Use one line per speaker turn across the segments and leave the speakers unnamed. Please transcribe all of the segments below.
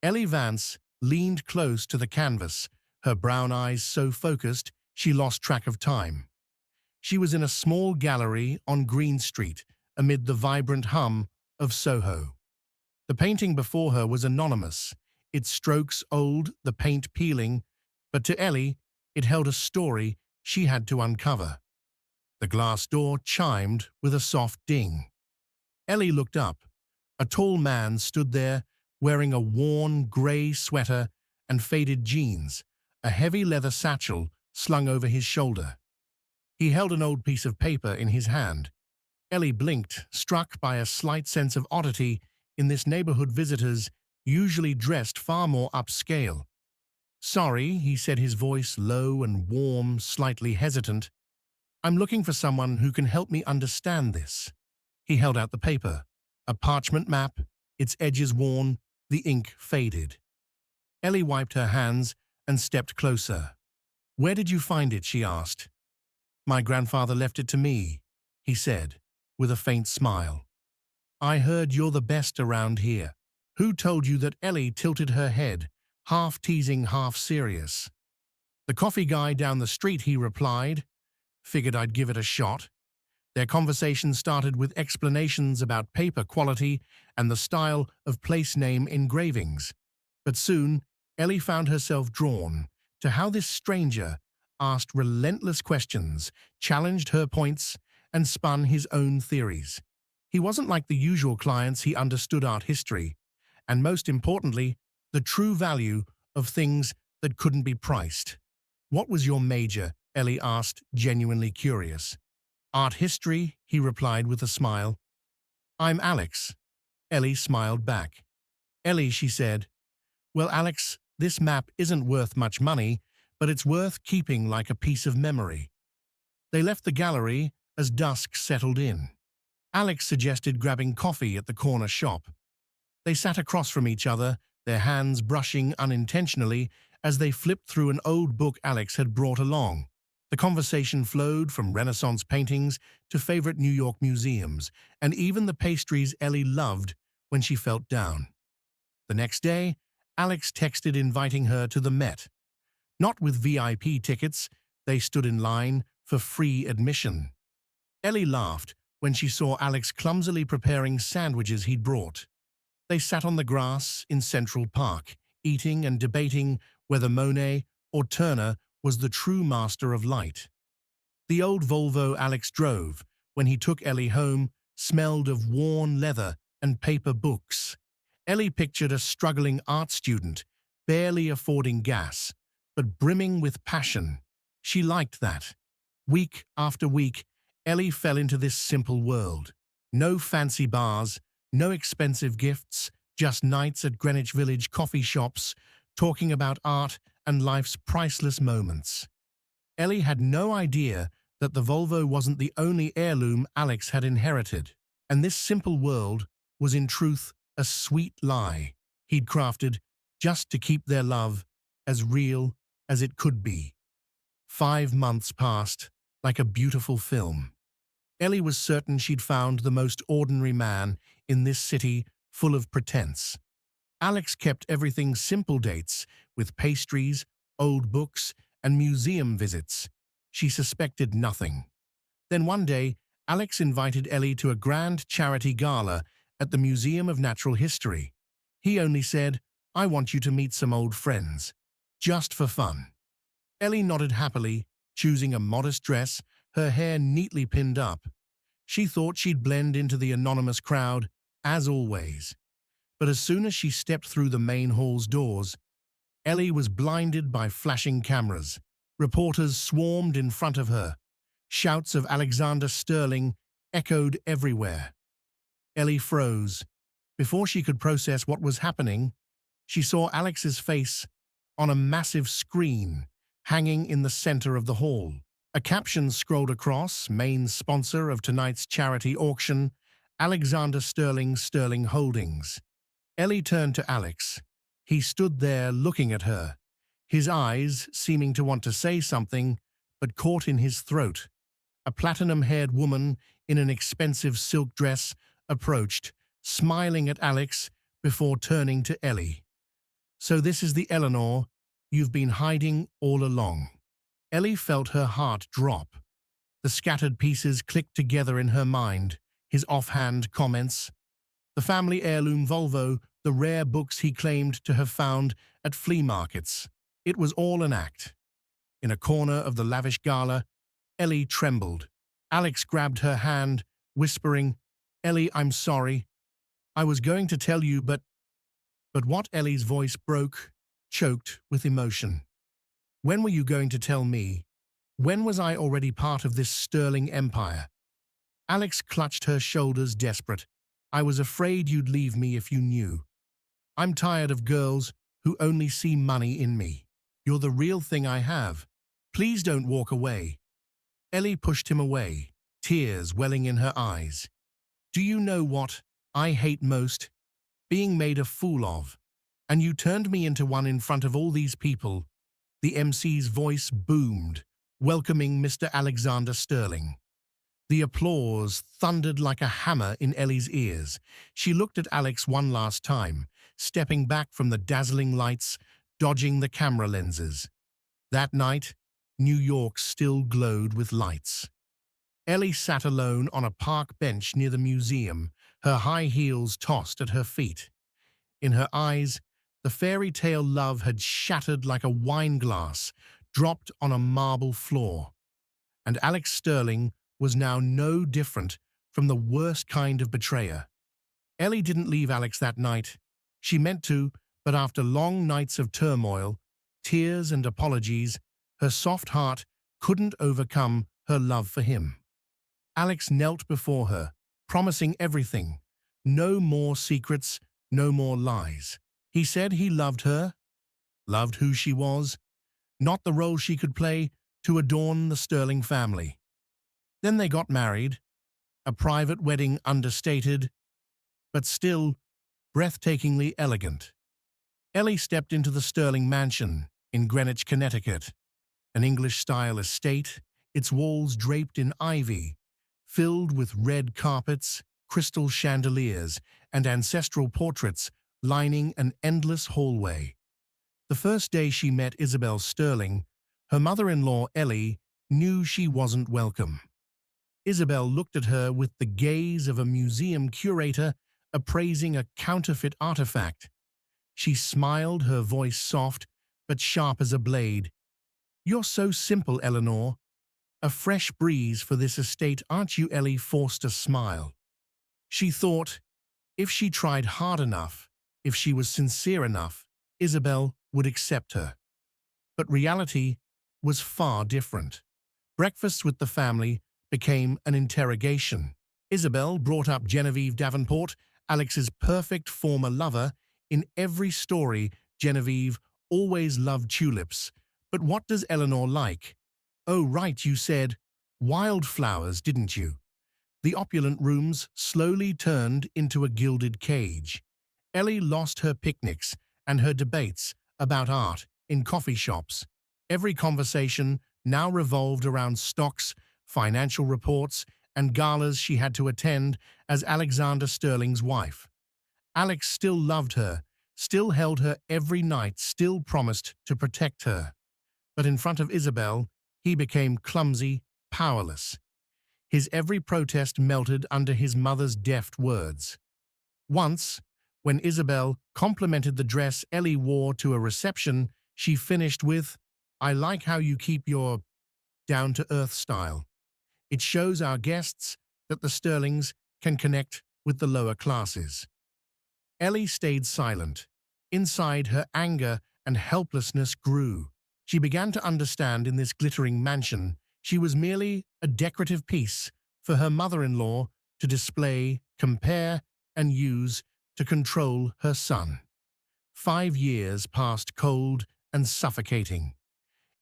Ellie Vance leaned close to the canvas, her brown eyes so focused she lost track of time. She was in a small gallery on Greene Street, amid the vibrant hum of SoHo. The painting before her was anonymous, its strokes old, the paint peeling, but to Ellie, it held a story she had to uncover. The glass door chimed with a soft ding. Ellie looked up. A tall man stood there, wearing a worn grey sweater and faded jeans, a heavy leather satchel slung over his shoulder. He held an old piece of paper in his hand. Ellie blinked, struck by a slight sense of oddity in this neighborhood visitors usually dressed far more upscale. "Sorry," he said, his voice low and warm, slightly hesitant. "I'm looking for someone who can help me understand this." He held out the paper, a parchment map, its edges worn, the ink faded. Ellie wiped her hands and stepped closer. "Where did you find it?" she asked. "My grandfather left it to me," he said, with a faint smile. "I heard you're the best around here." "Who told you that?" Ellie tilted her head, half teasing, half serious. "The coffee guy down the street," he replied. "Figured I'd give it a shot." Their conversation started with explanations about paper quality and the style of place name engravings. But soon, Ellie found herself drawn to how this stranger asked relentless questions, challenged her points, and spun his own theories. He wasn't like the usual clients. He understood art history, and most importantly, the true value of things that couldn't be priced. "What was your major?" Ellie asked, genuinely curious. "Art history," he replied with a smile. "I'm Alex." Ellie smiled back. "Ellie," she said. "Well, Alex, this map isn't worth much money, but it's worth keeping like a piece of memory." They left the gallery as dusk settled in. Alex suggested grabbing coffee at the corner shop. They sat across from each other, their hands brushing unintentionally as they flipped through an old book Alex had brought along. The conversation flowed from Renaissance paintings to favorite New York museums, and even the pastries Ellie loved when she felt down. The next day, Alex texted inviting her to the Met. Not with VIP tickets, they stood in line for free admission. Ellie laughed when she saw Alex clumsily preparing sandwiches he'd brought. They sat on the grass in Central Park, eating and debating whether Monet or Turner was the true master of light. The old Volvo Alex drove, when he took Ellie home, smelled of worn leather and paper books. Ellie pictured a struggling art student, barely affording gas, but brimming with passion. She liked that. Week after week, Ellie fell into this simple world. No fancy bars, no expensive gifts, just nights at Greenwich Village coffee shops, talking about art and life's priceless moments. Ellie had no idea that the Volvo wasn't the only heirloom Alex had inherited, and this simple world was in truth a sweet lie he'd crafted just to keep their love as real as it could be. 5 months passed like a beautiful film. Ellie was certain she'd found the most ordinary man in this city full of pretense. Alex kept everything simple, dates with pastries, old books, and museum visits. She suspected nothing. Then one day, Alex invited Ellie to a grand charity gala at the Museum of Natural History. He only said, "I want you to meet some old friends, just for fun." Ellie nodded happily, choosing a modest dress, her hair neatly pinned up. She thought she'd blend into the anonymous crowd, as always. But as soon as she stepped through the main hall's doors, Ellie was blinded by flashing cameras. Reporters swarmed in front of her. Shouts of Alexander Sterling echoed everywhere. Ellie froze. Before she could process what was happening, she saw Alex's face on a massive screen hanging in the center of the hall. A caption scrolled across, "Main sponsor of tonight's charity auction, Alexander Sterling Holdings." Ellie turned to Alex. He stood there looking at her, his eyes seeming to want to say something, but caught in his throat. A platinum-haired woman in an expensive silk dress approached, smiling at Alex before turning to Ellie. So this is the Eleanor you've been hiding all along. Ellie felt her heart drop. The scattered pieces clicked together in her mind, his offhand comments, the family heirloom Volvo, the rare books he claimed to have found at flea markets. It was all an act. In a corner of the lavish gala, Ellie trembled. Alex grabbed her hand, whispering, "Ellie, I'm sorry. I was going to tell you, but..." But what? Ellie's voice broke, choked with emotion. "When were you going to tell me? When was I already part of this sterling empire?" Alex clutched her shoulders, desperate. "I was afraid you'd leave me if you knew. I'm tired of girls who only see money in me. You're the real thing I have. Please don't walk away." Ellie pushed him away, tears welling in her eyes. "Do you know what I hate most? Being made a fool of. And you turned me into one in front of all these people." The MC's voice boomed, welcoming Mr. Alexander Sterling. The applause thundered like a hammer in Ellie's ears. She looked at Alex one last time, stepping back from the dazzling lights, dodging the camera lenses. That night, New York still glowed with lights. Ellie sat alone on a park bench near the museum, her high heels tossed at her feet. In her eyes, the fairy tale love had shattered like a wine glass, dropped on a marble floor. And Alex Sterling was now no different from the worst kind of betrayer. Ellie didn't leave Alex that night. She meant to, but after long nights of turmoil, tears and apologies, her soft heart couldn't overcome her love for him. Alex knelt before her, promising everything. No more secrets, no more lies. He said he loved her, loved who she was, not the role she could play to adorn the Sterling family. Then they got married, a private wedding understated, but still breathtakingly elegant. Ellie stepped into the Sterling mansion in Greenwich, Connecticut, an English-style estate, its walls draped in ivy, filled with red carpets, crystal chandeliers, and ancestral portraits lining an endless hallway. The first day she met Isabel Sterling, her mother-in-law Ellie knew she wasn't welcome. Isabel looked at her with the gaze of a museum curator appraising a counterfeit artifact. She smiled, her voice soft but sharp as a blade. "You're so simple, Eleanor. A fresh breeze for this estate, aren't you?" Ellie forced a smile. She thought, if she tried hard enough, if she was sincere enough, Isabel would accept her. But reality was far different. Breakfasts with the family became an interrogation. Isabel brought up Genevieve Davenport, Alex's perfect former lover. In every story, Genevieve always loved tulips. But what does Eleanor like? "Oh, right, you said wildflowers, didn't you?" The opulent rooms slowly turned into a gilded cage. Ellie lost her picnics and her debates about art in coffee shops. Every conversation now revolved around stocks, financial reports, and galas she had to attend as Alexander Sterling's wife. Alex still loved her, still held her every night, still promised to protect her. But in front of Isabel, he became clumsy, powerless. His every protest melted under his mother's deft words. Once, when Isabel complimented the dress Ellie wore to a reception, she finished with, "I like how you keep your down-to-earth style. It shows our guests that the Sterlings can connect with the lower classes." Ellie stayed silent. Inside, her anger and helplessness grew. She began to understand in this glittering mansion she was merely a decorative piece for her mother-in-law to display, compare, and use to control her son. 5 years passed cold and suffocating.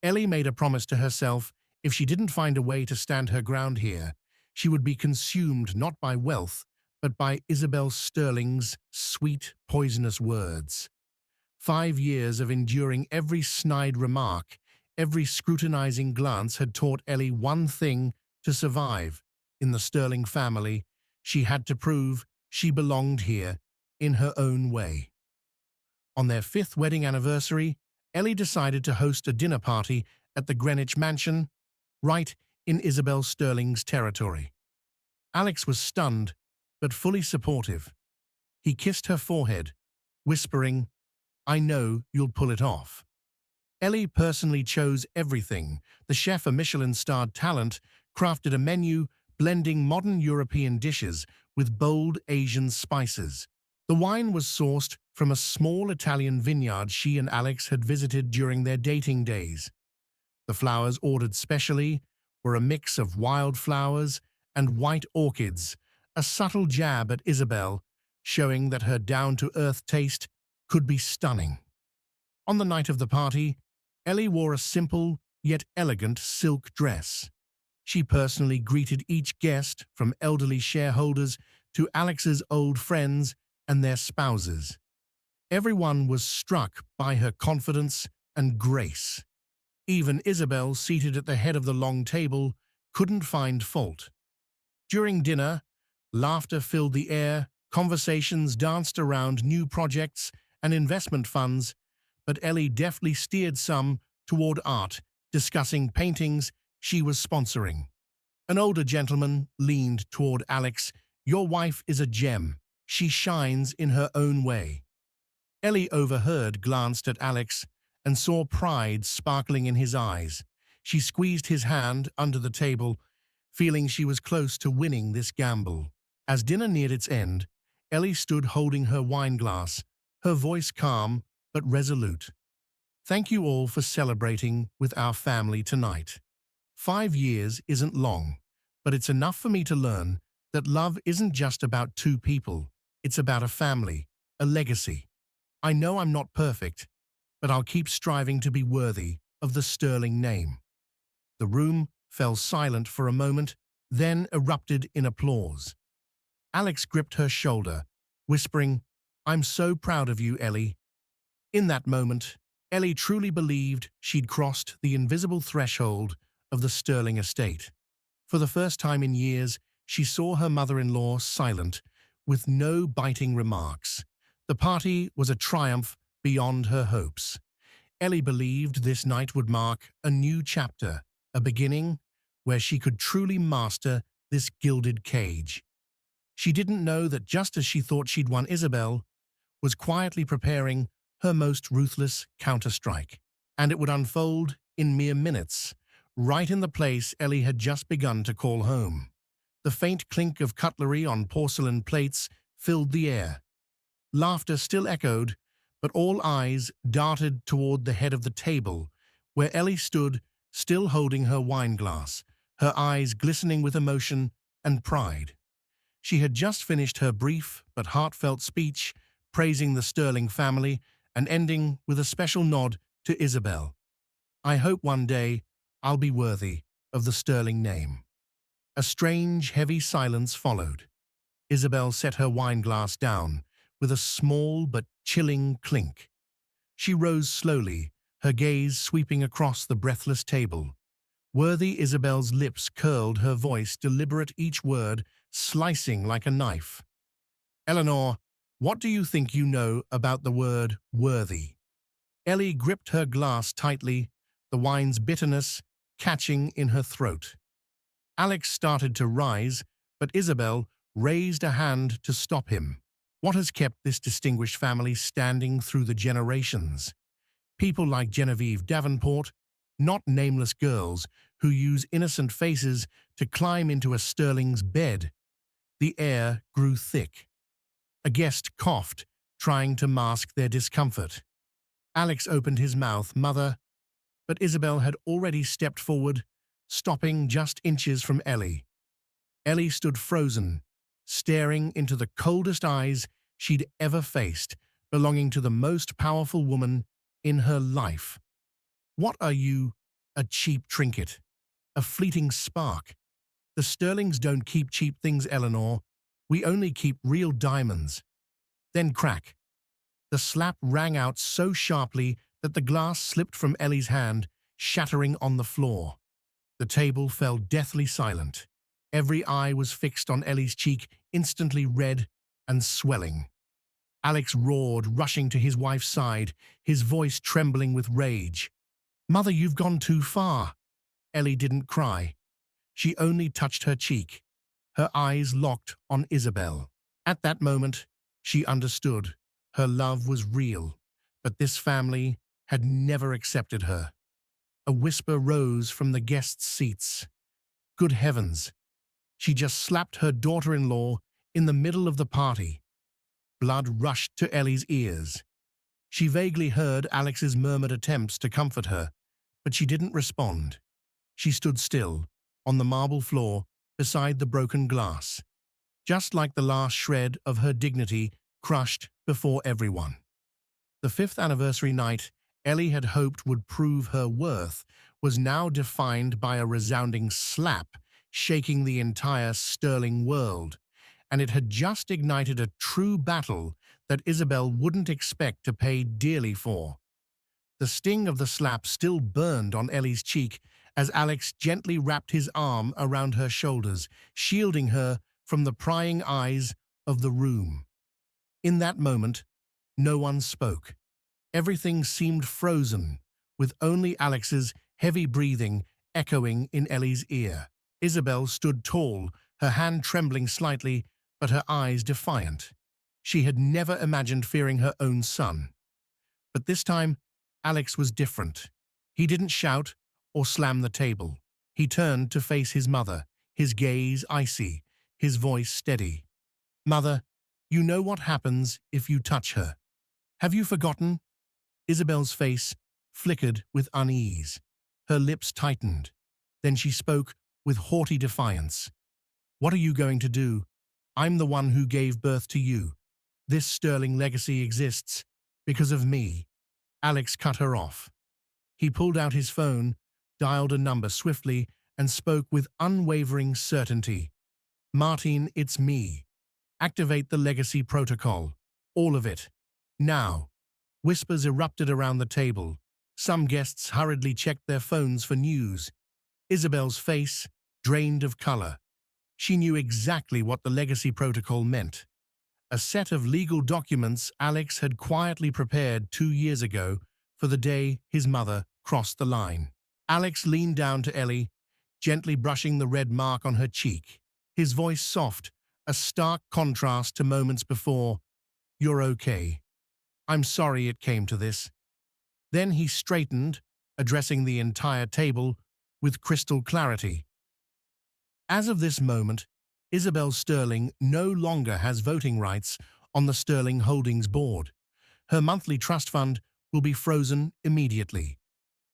Ellie made a promise to herself: if she didn't find a way to stand her ground here, she would be consumed not by wealth, but by Isabel Sterling's sweet, poisonous words. 5 years of enduring every snide remark, every scrutinizing glance had taught Ellie one thing: to survive in the Sterling family, she had to prove she belonged here in her own way. On their 5th wedding anniversary, Ellie decided to host a dinner party at the Greenwich Mansion, right in Isabel Sterling's territory. Alex was stunned, but fully supportive. He kissed her forehead, whispering, "I know you'll pull it off." Ellie personally chose everything. The chef, a Michelin-starred talent, crafted a menu blending modern European dishes with bold Asian spices. The wine was sourced from a small Italian vineyard she and Alex had visited during their dating days. The flowers ordered specially were a mix of wildflowers and white orchids, a subtle jab at Isabel, showing that her down-to-earth taste could be stunning. On the night of the party, Ellie wore a simple yet elegant silk dress. She personally greeted each guest, from elderly shareholders to Alex's old friends and their spouses. Everyone was struck by her confidence and grace. Even Isabel, seated at the head of the long table, couldn't find fault. During dinner, laughter filled the air, conversations danced around new projects and investment funds, but Ellie deftly steered some toward art, discussing paintings she was sponsoring. An older gentleman leaned toward Alex. "Your wife is a gem. She shines in her own way." Ellie overheard, glanced at Alex, and saw pride sparkling in his eyes. She squeezed his hand under the table, feeling she was close to winning this gamble. As dinner neared its end, Ellie stood holding her wineglass, her voice calm but resolute. "Thank you all for celebrating with our family tonight. 5 years isn't long, but it's enough for me to learn that love isn't just about two people. It's about a family, a legacy. I know I'm not perfect, but I'll keep striving to be worthy of the Sterling name." The room fell silent for a moment, then erupted in applause. Alex gripped her shoulder, whispering, "I'm so proud of you, Ellie." In that moment, Ellie truly believed she'd crossed the invisible threshold of the Sterling estate. For the first time in years, she saw her mother-in-law silent, with no biting remarks. The party was a triumph beyond her hopes. Ellie believed this night would mark a new chapter, a beginning where she could truly master this gilded cage. She didn't know that just as she thought she'd won, Isabel was quietly preparing her most ruthless counterstrike. And it would unfold in mere minutes, right in the place Ellie had just begun to call home. The faint clink of cutlery on porcelain plates filled the air. Laughter still echoed, but all eyes darted toward the head of the table, where Ellie stood, still holding her wineglass, her eyes glistening with emotion and pride. She had just finished her brief but heartfelt speech, praising the Sterling family and ending with a special nod to Isabel. "I hope one day I'll be worthy of the Sterling name." A strange, heavy silence followed. Isabel set her wineglass down with a small but chilling clink. She rose slowly, her gaze sweeping across the breathless table. Worthy Isabel's lips curled, her voice deliberate, each word slicing like a knife. "Eleanor, what do you think you know about the word worthy?" Ellie gripped her glass tightly, the wine's bitterness catching in her throat. Alex started to rise, but Isabel raised a hand to stop him. "What has kept this distinguished family standing through the generations? People like Genevieve Davenport, not nameless girls who use innocent faces to climb into a Sterling's bed." The air grew thick. A guest coughed, trying to mask their discomfort. Alex opened his mouth, "Mother," but Isabel had already stepped forward, stopping just inches from Ellie. Ellie stood frozen, staring into the coldest eyes she'd ever faced, belonging to the most powerful woman in her life. "What are you? A cheap trinket? A fleeting spark? The Sterlings don't keep cheap things, Eleanor. We only keep real diamonds." Then crack. The slap rang out so sharply that the glass slipped from Ellie's hand, shattering on the floor. The table fell deathly silent. Every eye was fixed on Ellie's cheek, instantly red and swelling. Alex roared, rushing to his wife's side, his voice trembling with rage. "Mother, you've gone too far." Ellie didn't cry. She only touched her cheek, her eyes locked on Isabel. At that moment, she understood. Her love was real, but this family had never accepted her. A whisper rose from the guests' seats. Good heavens! She just slapped her daughter-in-law in the middle of the party. Blood rushed to Ellie's ears. She vaguely heard Alex's murmured attempts to comfort her, but she didn't respond. She stood still, on the marble floor, beside the broken glass, just like the last shred of her dignity crushed before everyone. The 5th anniversary night Ellie had hoped would prove her worth was now defined by a resounding slap, shaking the entire Sterling world, and it had just ignited a true battle that Isabel wouldn't expect to pay dearly for. The sting of the slap still burned on Ellie's cheek as Alex gently wrapped his arm around her shoulders, shielding her from the prying eyes of the room. In that moment, no one spoke. Everything seemed frozen, with only Alex's heavy breathing echoing in Ellie's ear. Isabel stood tall, her hand trembling slightly, but her eyes defiant. She had never imagined fearing her own son. But this time, Alex was different. He didn't shout or slam the table. He turned to face his mother, his gaze icy, his voice steady. "Mother, you know what happens if you touch her. Have you forgotten?" Isabel's face flickered with unease. Her lips tightened. Then she spoke with haughty defiance. "What are you going to do? I'm the one who gave birth to you. This Sterling legacy exists because of me." Alex cut her off. He pulled out his phone, dialed a number swiftly, and spoke with unwavering certainty. "Martin, it's me. Activate the legacy protocol. All of it. Now." Whispers erupted around the table. Some guests hurriedly checked their phones for news. Isabel's face drained of color. She knew exactly what the legacy protocol meant. A set of legal documents Alex had quietly prepared 2 years ago for the day his mother crossed the line. Alex leaned down to Ellie, gently brushing the red mark on her cheek. His voice soft, a stark contrast to moments before. "You're okay. I'm sorry it came to this." Then he straightened, addressing the entire table with crystal clarity. "As of this moment, Isabel Sterling no longer has voting rights on the Sterling Holdings board. Her monthly trust fund will be frozen immediately.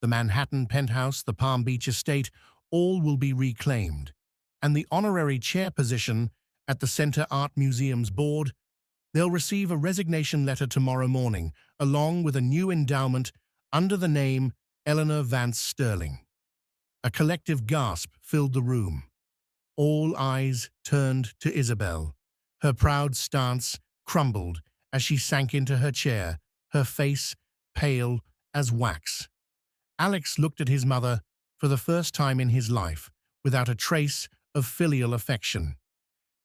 The Manhattan penthouse, the Palm Beach estate, all will be reclaimed. And the honorary chair position at the Center Art Museum's board, they'll receive a resignation letter tomorrow morning, along with a new endowment under the name Ellie Vance Sterling." A collective gasp filled the room. All eyes turned to Isabel. Her proud stance crumbled as she sank into her chair, her face pale as wax. Alex looked at his mother for the first time in his life, without a trace of filial affection.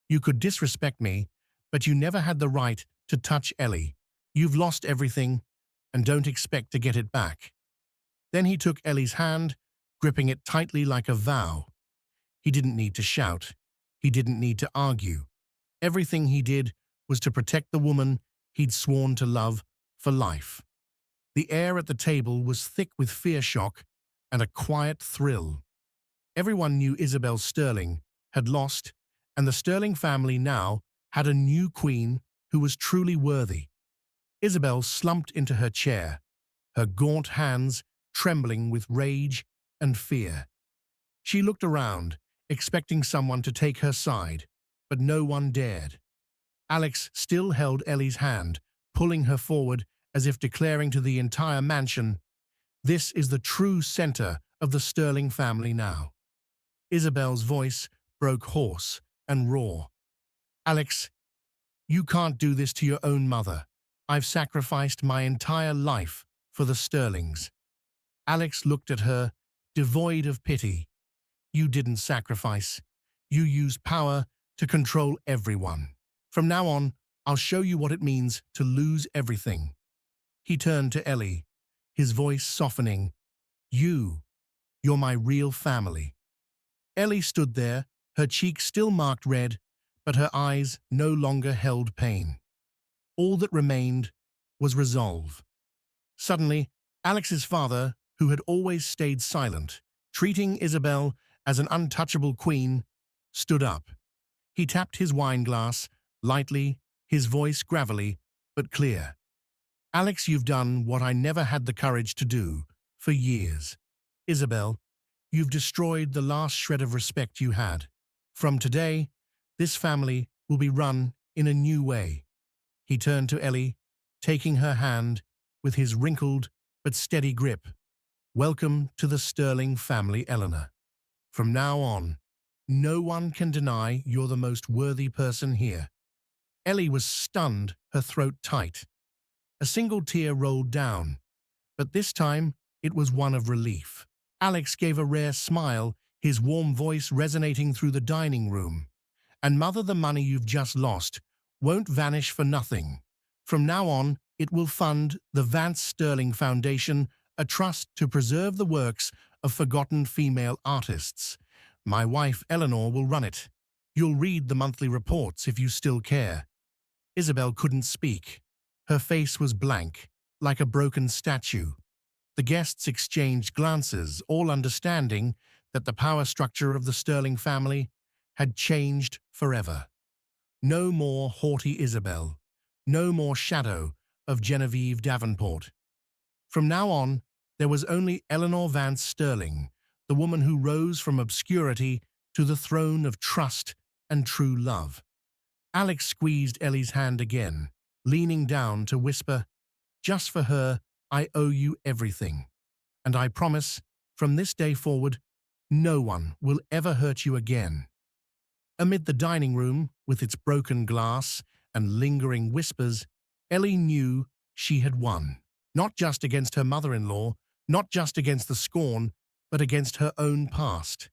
"You could disrespect me, but you never had the right to touch Ellie. You've lost everything, and don't expect to get it back." Then he took Ellie's hand, gripping it tightly like a vow. He didn't need to shout. He didn't need to argue. Everything he did was to protect the woman he'd sworn to love for life. The air at the table was thick with fear shock and a quiet thrill. Everyone knew Isabel Sterling had lost, and the Sterling family now had a new queen who was truly worthy. Isabel slumped into her chair, her gaunt hands trembling with rage and fear. She looked around, expecting someone to take her side, but no one dared. Alex still held Ellie's hand, pulling her forward as if declaring to the entire mansion, "This is the true center of the Sterling family now." Isabel's voice broke hoarse and raw. "Alex, you can't do this to your own mother. I've sacrificed my entire life for the Sterlings." Alex looked at her, devoid of pity. "You didn't sacrifice. You used power to control everyone. From now on, I'll show you what it means to lose everything. He turned to Ellie, his voice softening. You're my real family. Ellie stood there, her cheeks still marked red, but her eyes no longer held pain. All that remained was resolve. Suddenly, Alex's father, who had always stayed silent, treating Isabel as an untouchable queen, stood up. He tapped his wine glass, lightly, his voice gravelly, but clear. Alex, you've done what I never had the courage to do for years. Isabel, you've destroyed the last shred of respect you had. From today, this family will be run in a new way. He turned to Ellie, taking her hand with his wrinkled but steady grip. Welcome to the Sterling family, Eleanor. From now on, no one can deny you're the most worthy person here. Ellie was stunned, her throat tight. A single tear rolled down, but this time it was one of relief. Alex gave a rare smile, his warm voice resonating through the dining room. And Mother, the money you've just lost won't vanish for nothing. From now on, it will fund the Vance Sterling Foundation, a trust to preserve the works of forgotten female artists. My wife, Eleanor, will run it. You'll read the monthly reports if you still care. Isabel couldn't speak. Her face was blank, like a broken statue. The guests exchanged glances, all understanding that the power structure of the Sterling family had changed forever. No more haughty Isabel. No more shadow of Genevieve Davenport. From now on, there was only Eleanor Vance Sterling, the woman who rose from obscurity to the throne of trust and true love. Alex squeezed Ellie's hand again, leaning down to whisper, "Just for her, I owe you everything. And I promise, from this day forward, no one will ever hurt you again." Amid the dining room, with its broken glass and lingering whispers, Ellie knew she had won. Not just against her mother-in-law, not just against the scorn, but against her own past.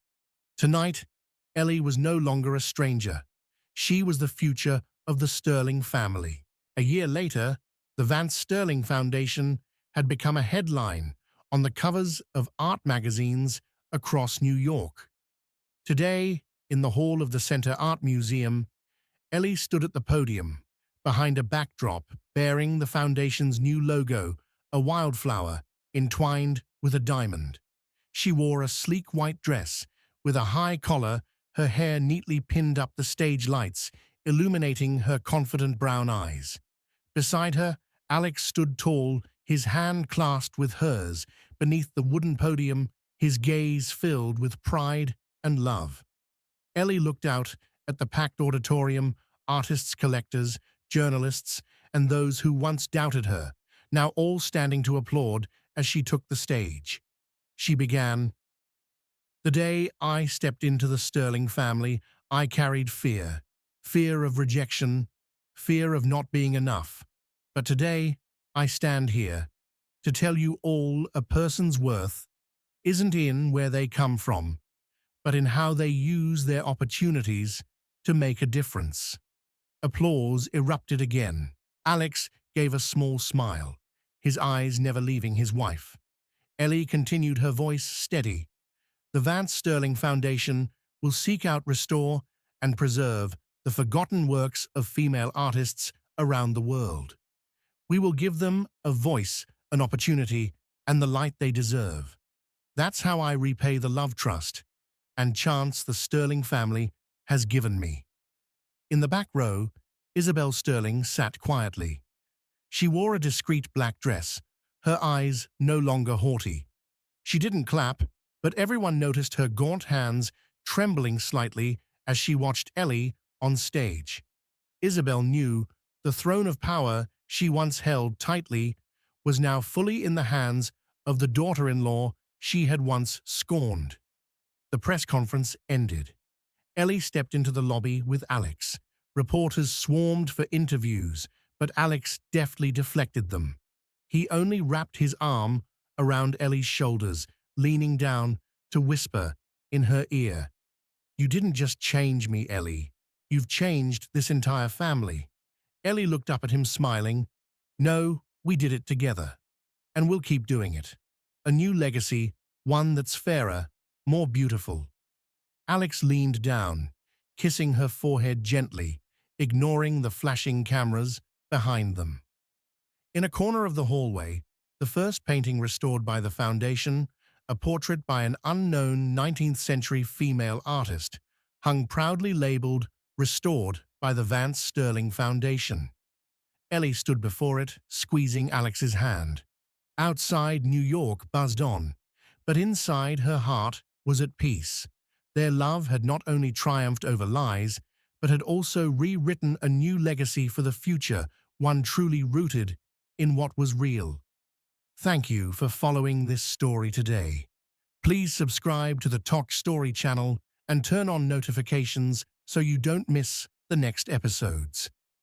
Tonight, Ellie was no longer a stranger. She was the future of the Sterling family. A year later, the Vance Sterling Foundation had become a headline on the covers of art magazines across New York. Today, in the hall of the Center Art Museum, Ellie stood at the podium, behind a backdrop bearing the foundation's new logo, a wildflower entwined with a diamond. She wore a sleek white dress with a high collar, her hair neatly pinned up the stage lights, illuminating her confident brown eyes. Beside her, Alex stood tall, his hand clasped with hers, beneath the wooden podium, his gaze filled with pride and love. Ellie looked out at the packed auditorium, artists, collectors, journalists, and those who once doubted her, now all standing to applaud as she took the stage. She began, "The day I stepped into the Sterling family, I carried fear. Fear of rejection, fear of not being enough. But today, I stand here to tell you all a person's worth isn't in where they come from, but in how they use their opportunities to make a difference." Applause erupted again. Alex gave a small smile, his eyes never leaving his wife. Ellie continued, her voice steady. "The Vance Sterling Foundation will seek out, restore, and preserve the forgotten works of female artists around the world. We will give them a voice, an opportunity, and the light they deserve. That's how I repay the love, trust, and chance the Sterling family has given me." In the back row, Isabel Sterling sat quietly. She wore a discreet black dress, her eyes no longer haughty. She didn't clap, but everyone noticed her gaunt hands trembling slightly as she watched Ellie on stage. Isabel knew the throne of power she once held tightly was now fully in the hands of the daughter-in-law she had once scorned. The press conference ended. Ellie stepped into the lobby with Alex. Reporters swarmed for interviews, but Alex deftly deflected them. He only wrapped his arm around Ellie's shoulders, leaning down to whisper in her ear, "You didn't just change me, Ellie. You've changed this entire family." Ellie looked up at him smiling. No, we did it together. And we'll keep doing it. A new legacy, one that's fairer, more beautiful. Alex leaned down, kissing her forehead gently, ignoring the flashing cameras behind them. In a corner of the hallway, the first painting restored by the Foundation, a portrait by an unknown 19th-century female artist, hung proudly labeled "Restored by the Vance Sterling Foundation." Ellie stood before it, squeezing Alex's hand. Outside, New York buzzed on, but inside her heart was at peace. Their love had not only triumphed over lies, but had also rewritten a new legacy for the future, one truly rooted in what was real. Thank you for following this story today. Please subscribe to the Toch Story channel and turn on notifications so you don't miss the next episodes.